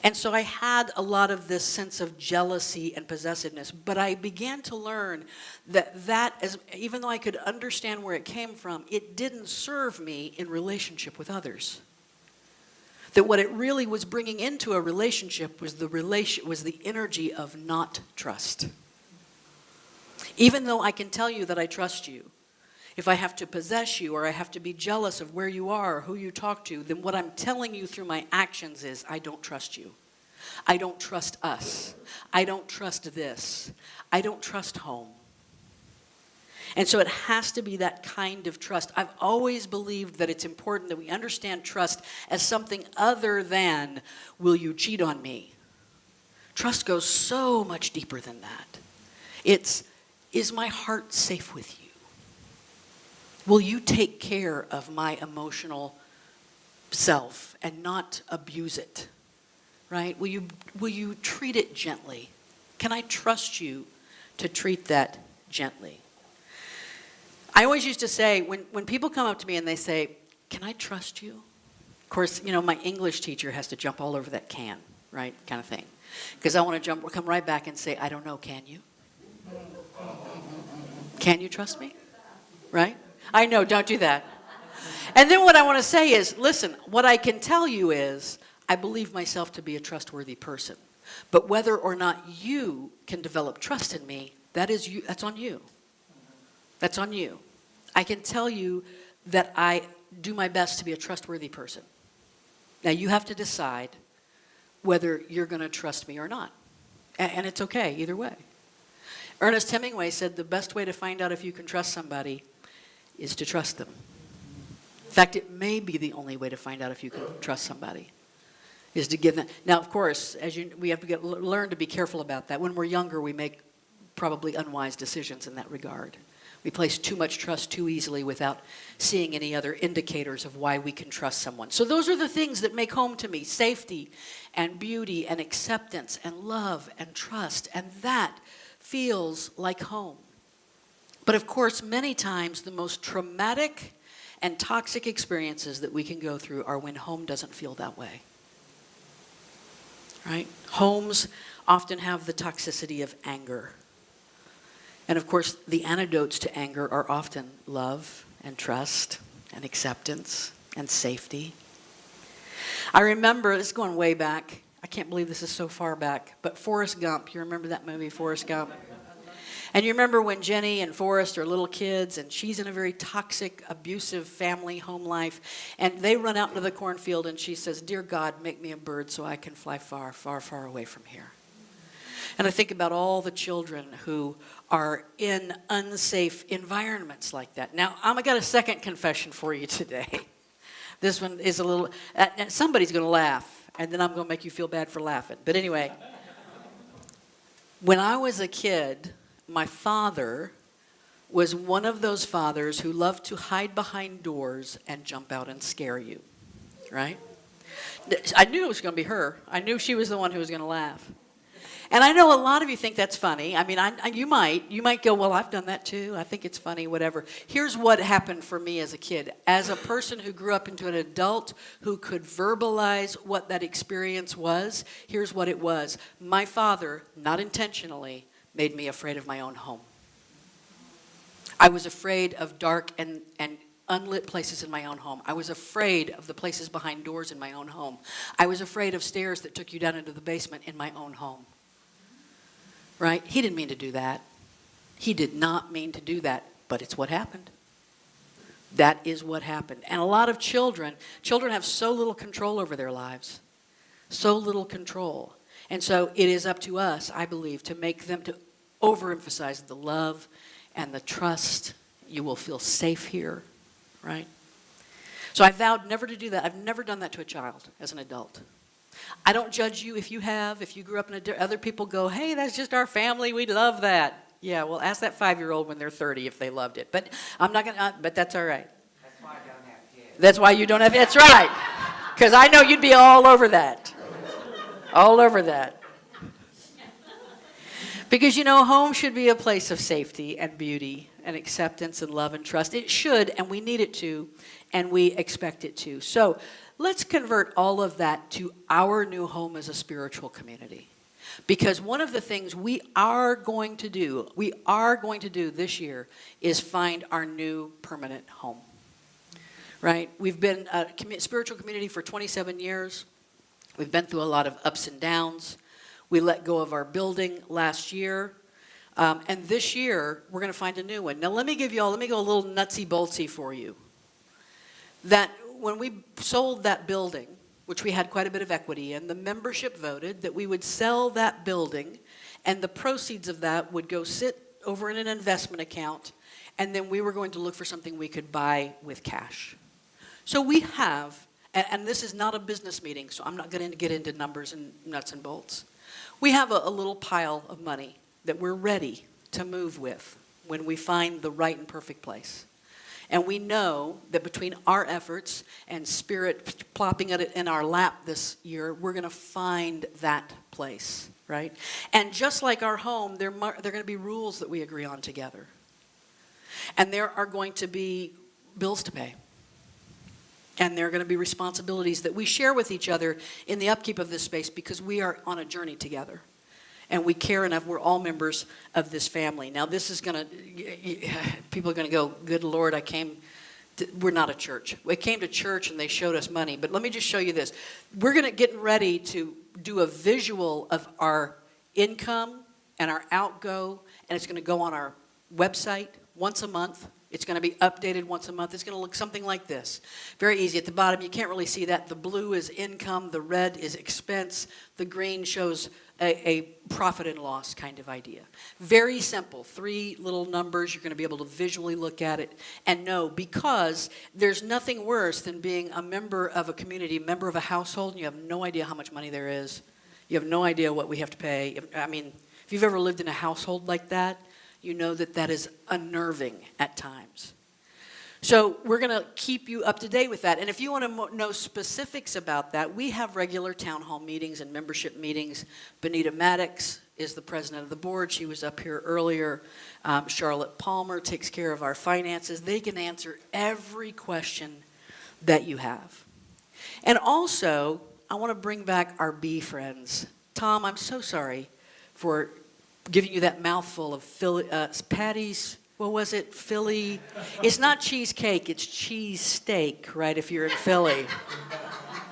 And so I had a lot of this sense of jealousy and possessiveness, but I began to learn that even though I could understand where it came from, it didn't serve me in relationship with others. That what it really was bringing into a relationship was the energy of not trust. Even though I can tell you that I trust you, if I have to possess you or I have to be jealous of where you are or who you talk to, then what I'm telling you through my actions is I don't trust you. I don't trust us. I don't trust this. I don't trust home. And so it has to be that kind of trust. I've always believed that it's important that we understand trust as something other than, will you cheat on me? Trust goes so much deeper than that. It's, is my heart safe with you? Will you take care of my emotional self and not abuse it? Right? Will you treat it gently? Can I trust you to treat that gently? I always used to say, when people come up to me and they say, can I trust you? Of course, my English teacher has to jump all over that can, right, kind of thing. Because I want to come right back and say, I don't know, can you? Can you trust me? Right? I know, don't do that. And then what I want to say is, listen, what I can tell you is, I believe myself to be a trustworthy person. But whether or not you can develop trust in me, that's on you. That's on you. I can tell you that I do my best to be a trustworthy person. Now you have to decide whether you're going to trust me or not. And it's okay either way. Ernest Hemingway said the best way to find out if you can trust somebody is to trust them. In fact, it may be the only way to find out if you can trust somebody, is to give them. Now, of course, we have to learn to be careful about that. When we're younger, we make probably unwise decisions in that regard. We place too much trust too easily without seeing any other indicators of why we can trust someone. So those are the things that make home to me: safety and beauty and acceptance and love and trust. And that feels like home. But of course, many times the most traumatic and toxic experiences that we can go through are when home doesn't feel that way. Right? Homes often have the toxicity of anger. And of course, the antidotes to anger are often love and trust and acceptance and safety. I remember, this is going way back, I can't believe this is so far back, but Forrest Gump, you remember that movie, Forrest Gump? And you remember when Jenny and Forrest are little kids, and she's in a very toxic, abusive family home life, and they run out into the cornfield, and she says, "Dear God, make me a bird so I can fly far, far, far away from here." And I think about all the children who are in unsafe environments like that. Now, I got a second confession for you today. This one is a little, somebody's going to laugh, and then I'm going to make you feel bad for laughing. But anyway, when I was a kid, my father was one of those fathers who loved to hide behind doors and jump out and scare you, right? I knew it was going to be her. I knew she was the one who was going to laugh. And I know a lot of you think that's funny. I mean, you might go, well, I've done that too. I think it's funny, whatever. Here's what happened for me as a kid. As a person who grew up into an adult who could verbalize what that experience was, here's what it was. My father, not intentionally, made me afraid of my own home. I was afraid of dark and unlit places in my own home. I was afraid of the places behind doors in my own home. I was afraid of stairs that took you down into the basement in my own home. Right? He didn't mean to do that. He did not mean to do that, but it's what happened. That is what happened. And a lot of children have so little control over their lives. So little control. And so it is up to us, I believe, to make them, to overemphasize the love and the trust. You will feel safe here, right? So I vowed never to do that. I've never done that to a child as an adult. I don't judge you if you have. If you grew up in other people go, hey, that's just our family. We love that. Yeah, well, ask that 5-year-old when they're 30 if they loved it. But I'm not going to, but that's all right. That's why I don't have kids. That's why you don't have, that's right. Because I know you'd be all over that. All over that. Because, home should be a place of safety and beauty and acceptance and love and trust. It should, and we need it to, and we expect it to. So let's convert all of that to our new home as a spiritual community. Because one of the things we are going to do this year is find our new permanent home. Right? We've been a spiritual community for 27 years. We've been through a lot of ups and downs. We let go of our building last year. And this year, we're going to find a new one. Now, let me go a little nutsy-boltsy for you. That when we sold that building, which we had quite a bit of equity in, the membership voted that we would sell that building, and the proceeds of that would go sit over in an investment account, and then we were going to look for something we could buy with cash. So we have, and this is not a business meeting, so I'm not going to get into numbers and nuts and bolts. We have a little pile of money that we're ready to move with when we find the right and perfect place. And we know that between our efforts and Spirit plopping it in our lap this year, we're going to find that place, right? And just like our home, there are going to be rules that we agree on together. And there are going to be bills to pay. And there are going to be responsibilities that we share with each other in the upkeep of this space because we are on a journey together. And we care enough. We're all members of this family. Now, this is going to, people are going to go, good Lord, we're not a church. We came to church and they showed us money. But let me just show you this. We're going to get ready to do a visual of our income and our outgo. And it's going to go on our website once a month. It's going to be updated once a month. It's going to look something like this. Very easy. At the bottom, you can't really see that. The blue is income. The red is expense. The green shows a profit and loss kind of idea. Very simple. 3 little numbers. You're going to be able to visually look at it and know, because there's nothing worse than being a member of a community, a member of a household, and you have no idea how much money there is. You have no idea what we have to pay. I mean, if you've ever lived in a household like that, you know that that is unnerving at times. So we're going to keep you up to date with that. And if you want to know specifics about that, we have regular town hall meetings and membership meetings. Benita Maddox is the president of the board. She was up here earlier. Charlotte Palmer takes care of our finances. They can answer every question that you have. And also, I want to bring back our bee friends. Tom, I'm so sorry for giving you that mouthful of Patty's. What was it? Philly? It's not cheesecake, it's cheese steak, right, if you're in Philly.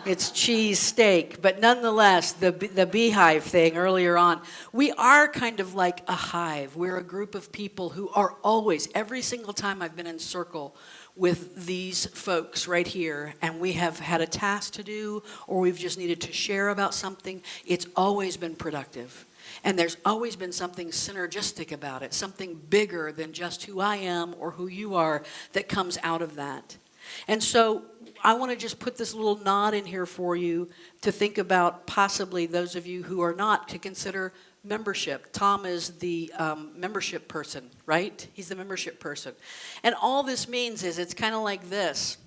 It's cheese steak. But nonetheless, the beehive thing earlier on, we are kind of like a hive. We're a group of people who are always, every single time I've been in circle with these folks right here, and we have had a task to do, or we've just needed to share about something, it's always been productive. And there's always been something synergistic about it, something bigger than just who I am or who you are that comes out of that. And so I want to just put this little nod in here for you to think about possibly those of you who are not to consider membership. Tom is the membership person, right? He's the membership person. And all this means is it's kind of like this.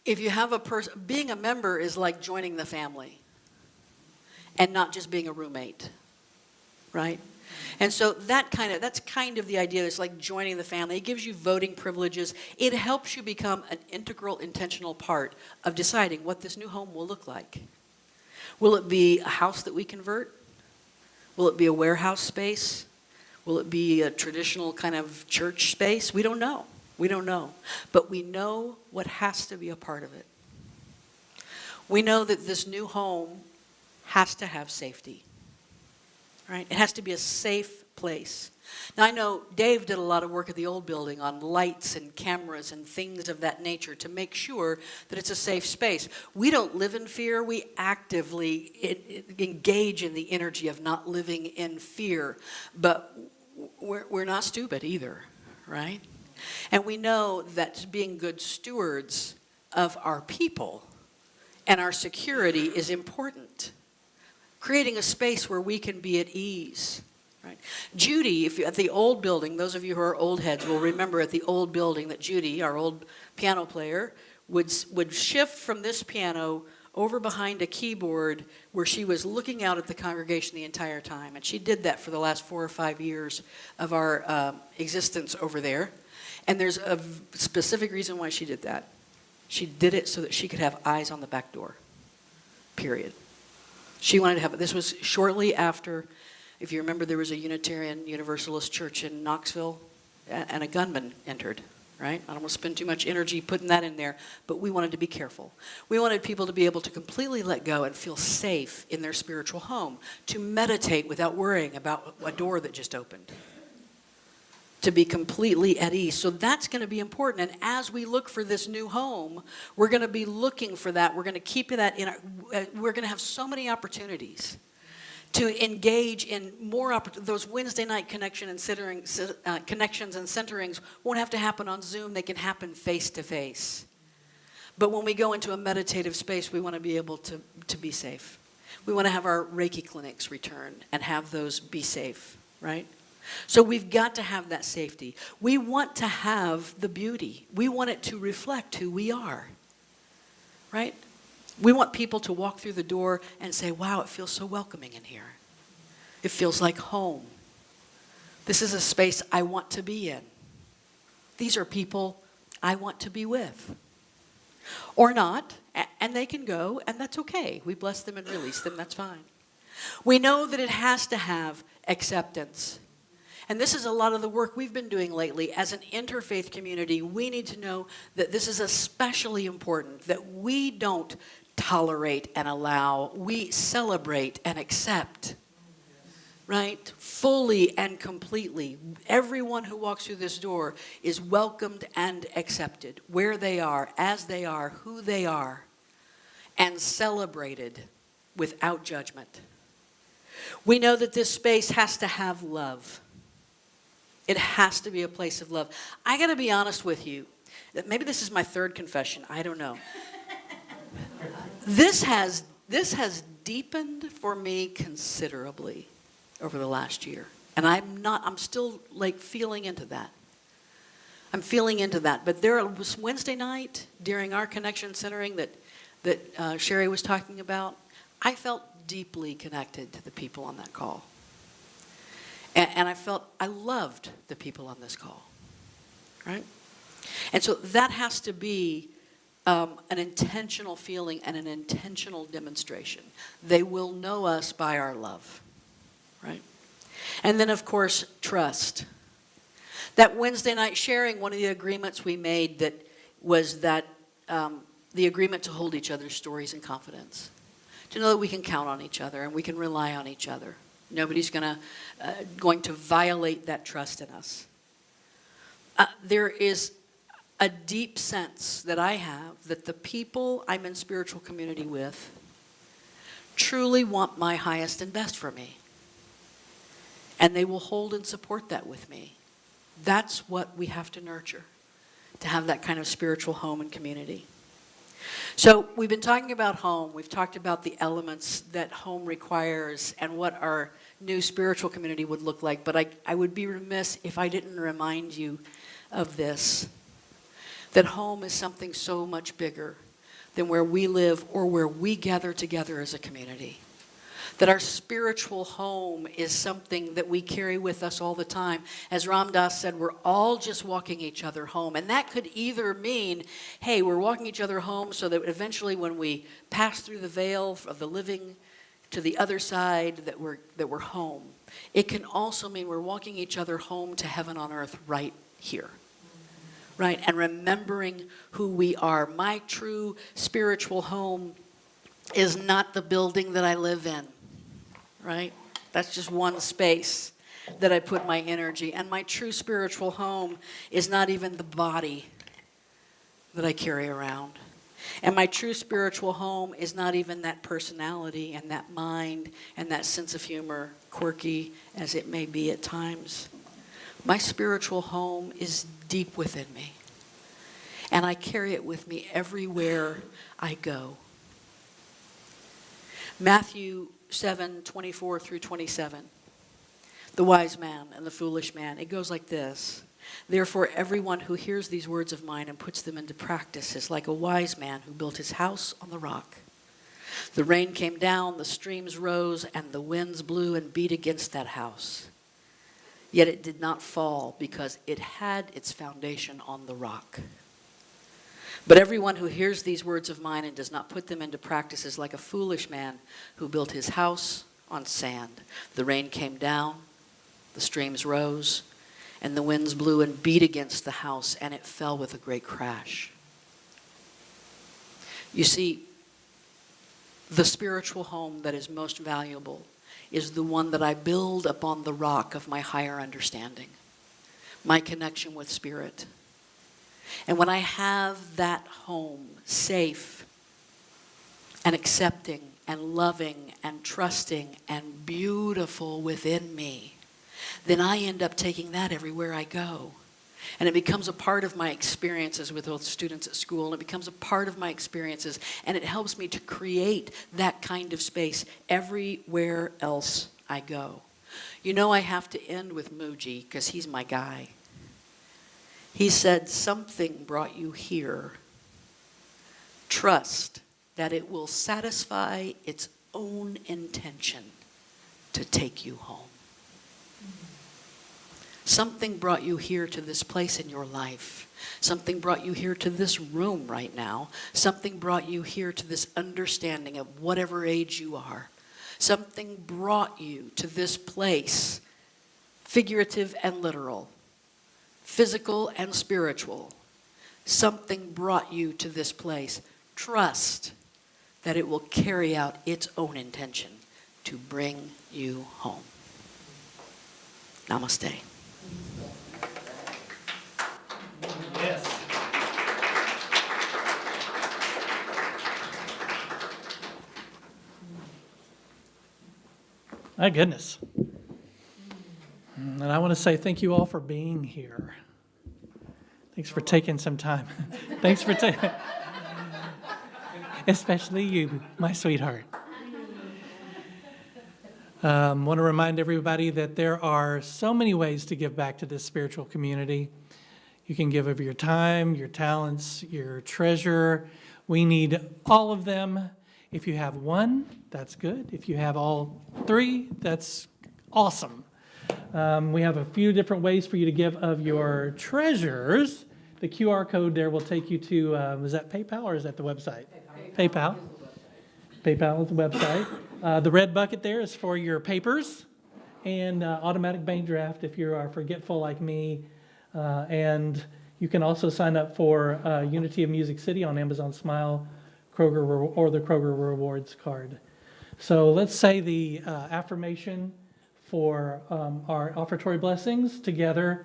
If you have a person, being a member is like joining the family and not just being a roommate, right? And so that's kind of the idea. It's like joining the family. It gives you voting privileges. It helps you become an integral, intentional part of deciding what this new home will look like. Will it be a house that we convert? Will it be a warehouse space? Will it be a traditional kind of church space? We don't know. We don't know. But we know what has to be a part of it. We know that this new home has to have safety. Right? It has to be a safe place. Now, I know Dave did a lot of work at the old building on lights and cameras and things of that nature to make sure that it's a safe space. We don't live in fear. We actively engage in the energy of not living in fear. But we're not stupid either, right? And we know that being good stewards of our people and our security is important. Creating a space where we can be at ease. Right? Judy, at the old building, those of you who are old heads will remember at the old building that Judy, our old piano player, would shift from this piano over behind a keyboard where she was looking out at the congregation the entire time. And she did that for the last 4 or 5 years of our existence over there. And there's a specific reason why she did that. She did it so that she could have eyes on the back door, period. She wanted to have it. This was shortly after, if you remember, there was a Unitarian Universalist church in Knoxville, and a gunman entered, right? I don't want to spend too much energy putting that in there, but we wanted to be careful. We wanted people to be able to completely let go and feel safe in their spiritual home, to meditate without worrying about a door that just opened, to be completely at ease. So that's going to be important. And as we look for this new home, we're going to be looking for that. We're going to keep that in we're going to have so many opportunities to engage in more those Wednesday night connections and centerings won't have to happen on Zoom. They can happen face to face. But when we go into a meditative space, we want to be able to be safe. We want to have our Reiki clinics return and have those be safe, right? So we've got to have that safety. We want to have the beauty. We want it to reflect who we are, right? We want people to walk through the door and say, wow, it feels so welcoming in here. It feels like home. This is a space I want to be in. These are people I want to be with. Or not, and they can go, and that's okay. We bless them and release them, that's fine. We know that it has to have acceptance. And this is a lot of the work we've been doing lately. As an interfaith community, we need to know that this is especially important, that we don't tolerate and allow, we celebrate and accept, right? Fully and completely. Everyone who walks through this door is welcomed and accepted, where they are, as they are, who they are, and celebrated without judgment. We know that this space has to have love. It has to be a place of love. I got to be honest with you. Maybe this is my third confession. I don't know. This has deepened for me considerably over the last year. And I'm still like feeling into that. I'm feeling into that. But there was Wednesday night during our connection centering that Sherry was talking about, I felt deeply connected to the people on that call. And I loved the people on this call, right? And so that has to be an intentional feeling and an intentional demonstration. They will know us by our love, right? And then, of course, trust. That Wednesday night sharing, one of the agreements we made that was that the agreement to hold each other's stories in confidence. To know that we can count on each other and we can rely on each other. Nobody's going to violate that trust in us. There is a deep sense that I have that the people I'm in spiritual community with truly want my highest and best for me. And they will hold and support that with me. That's what we have to nurture, to have that kind of spiritual home and community. So we've been talking about home. We've talked about the elements that home requires and what our new spiritual community would look like. But I would be remiss if I didn't remind you of this, that home is something so much bigger than where we live or where we gather together as a community. That our spiritual home is something that we carry with us all the time. As Ram Dass said, we're all just walking each other home. And that could either mean, hey, we're walking each other home so that eventually when we pass through the veil of the living to the other side, that we're home. It can also mean we're walking each other home to heaven on earth right here. Right? And remembering who we are. My true spiritual home is not the building that I live in. Right? That's just one space that I put my energy. And my true spiritual home is not even the body that I carry around. And my true spiritual home is not even that personality and that mind and that sense of humor, quirky as it may be at times. My spiritual home is deep within me. And I carry it with me everywhere I go. Matthew 7:24 through 27. The wise man and the foolish man. It goes like this. Therefore, everyone who hears these words of mine and puts them into practice is like a wise man who built his house on the rock. The rain came down, the streams rose, and the winds blew and beat against that house. Yet it did not fall because it had its foundation on the rock. But everyone who hears these words of mine and does not put them into practice is like a foolish man who built his house on sand. The rain came down, the streams rose, and the winds blew and beat against the house, and it fell with a great crash. You see, the spiritual home that is most valuable is the one that I build upon the rock of my higher understanding, my connection with Spirit. And when I have that home safe and accepting and loving and trusting and beautiful within me, then I end up taking that everywhere I go. And it becomes a part of my experiences with those students at school, and it becomes a part of my experiences, and it helps me to create that kind of space everywhere else I go. You know, I have to end with Muji because he's my guy. He said, something brought you here. Trust that it will satisfy its own intention to take you home. Something brought you here to this place in your life. Something brought you here to this room right now. Something brought you here to this understanding of whatever age you are. Something brought you to this place, figurative and literal, physical and spiritual. Something brought you to this place. Trust that it will carry out its own intention to bring you home. Namaste. Yes. My goodness. And I want to say thank you all for being here. Thanks for taking some time. Thanks for taking, especially you, my sweetheart. Want to remind everybody that there are so many ways to give back to this spiritual community. You can give of your time, your talents, your treasure. We need all of them. If you have one, that's good. If you have all three, that's awesome. We have a few different ways for you to give of your treasures. The QR code there will take you to, is that PayPal or is that the website? PayPal. PayPal is the website. The red bucket there is for your papers and automatic bank draft if you are forgetful like me. And you can also sign up for Unity of Music City on Amazon Smile, Kroger, or the Kroger Rewards card. So let's say the affirmation for our offertory blessings together.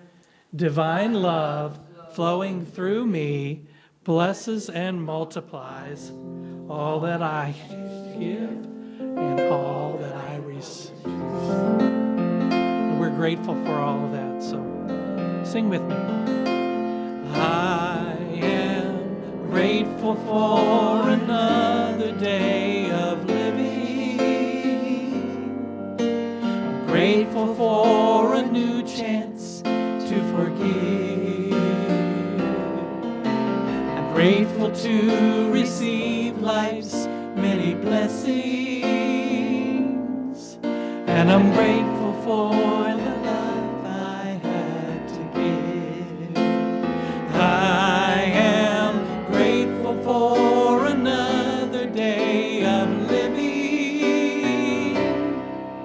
Divine love flowing through me blesses and multiplies all that I give and all that I receive. And we're grateful for all of that. So sing with me. I am grateful for another day of living. I'm grateful for a new chance to forgive. I'm grateful to receive life's many blessings. And I'm grateful for the love I had to give. I am grateful for another day of living.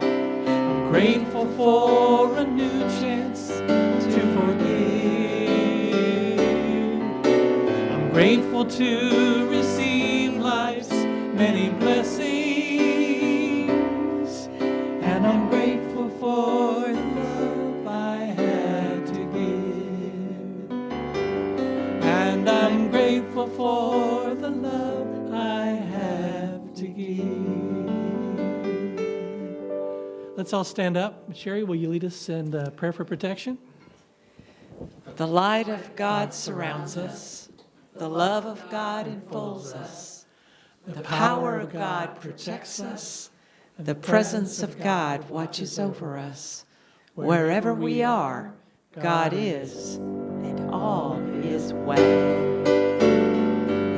I'm grateful for a new chance to forgive. I'm grateful to receive life's many blessings. And I'm grateful for the love I had to give. And I'm grateful for the love I have to give. Let's all stand up. Sherry, will you lead us in the prayer for protection? The light of God surrounds us. The love of God enfolds us. The power of God protects us. The presence of God watches over us. Wherever we are, God is, and all is well.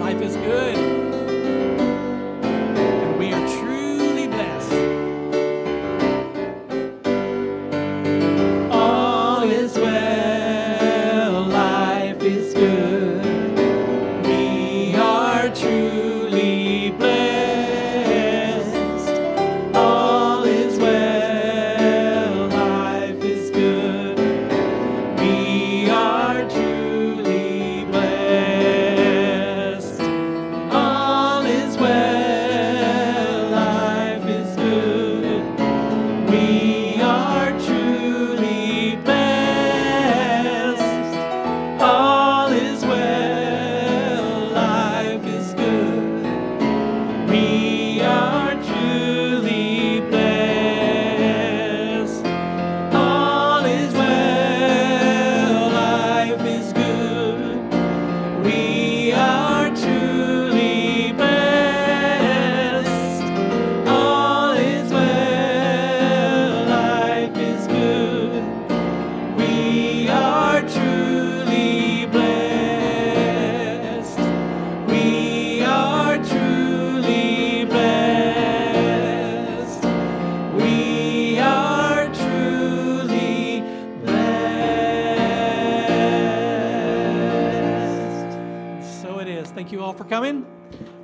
Life is good. And we are truly blessed. All is well. Life is good. We are truly blessed. All is well. Life is good. We are truly blessed. All is well. Life is good. We are truly blessed. All is well. Life is good. We are truly blessed. All is well. Life is good. We are truly blessed. All is well. Life is good. We are truly blessed. We are truly blessed. We are truly blessed. So it is. Thank you all for coming.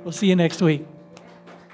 We'll see you next week.